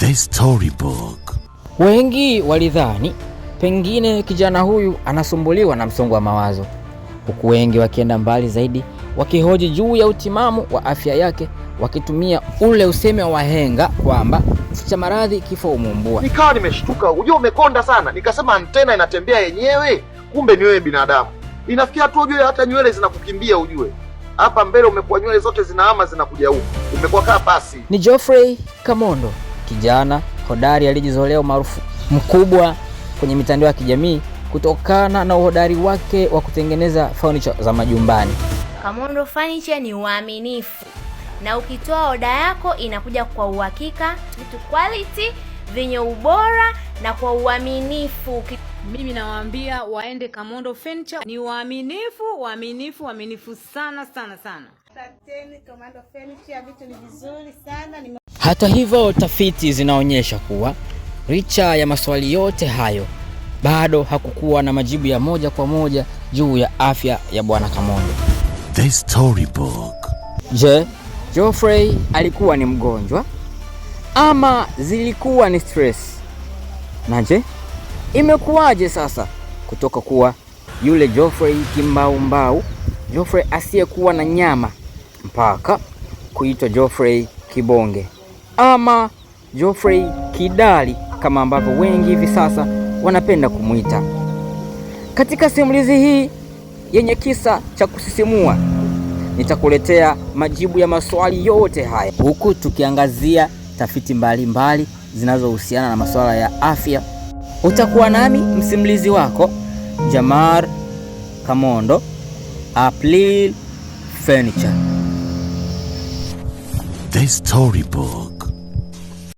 The Storybook. Wengi walidhani pengine kijana huyu anasumbuliwa na msongo wa mawazo, huku wengi wakienda mbali zaidi wakihoji juu ya utimamu wa afya yake, wakitumia ule useme wa wahenga kwamba cha maradhi kifo umumbua. Nikawa nimeshtuka, unajua umekonda sana. Nikasema antena inatembea yenyewe, kumbe ni wewe binadamu. Inafikia tu ujue hata nywele zinakukimbia ujue. Hapa mbele umekuwa nywele zote zinahama zinakuja huko. Umekuwa kaa pasi. Ni Geoffrey Kamondo, kijana hodari alijizolea umaarufu mkubwa kwenye mitandao ya kijamii kutokana na uhodari wake wa kutengeneza furniture za majumbani. Kamondo Furniture ni uaminifu, na ukitoa oda yako inakuja kwa uhakika, vitu quality vyenye ubora na kwa uaminifu. Mimi nawaambia waende Kamondo Furniture, ni uaminifu sana. Asanteni Kamondo Furniture, vitu ni vizuri sana. Hata hivyo, tafiti zinaonyesha kuwa licha ya maswali yote hayo, bado hakukuwa na majibu ya moja kwa moja juu ya afya ya Bwana Kamondo. The Storybook. Je, Geoffrey alikuwa ni mgonjwa ama zilikuwa ni stress? Na je, imekuwaje sasa kutoka kuwa yule Geoffrey kimbaumbau, Geoffrey asiyekuwa na nyama, mpaka kuitwa Geoffrey kibonge ama Geoffrey kidali kama ambavyo wengi hivi sasa wanapenda kumuita? Katika simulizi hii yenye kisa cha kusisimua, nitakuletea majibu ya maswali yote haya, huku tukiangazia tafiti mbalimbali zinazohusiana na masuala ya afya. Utakuwa nami msimulizi wako Jamar Kamondo, April Furniture. The Storybook.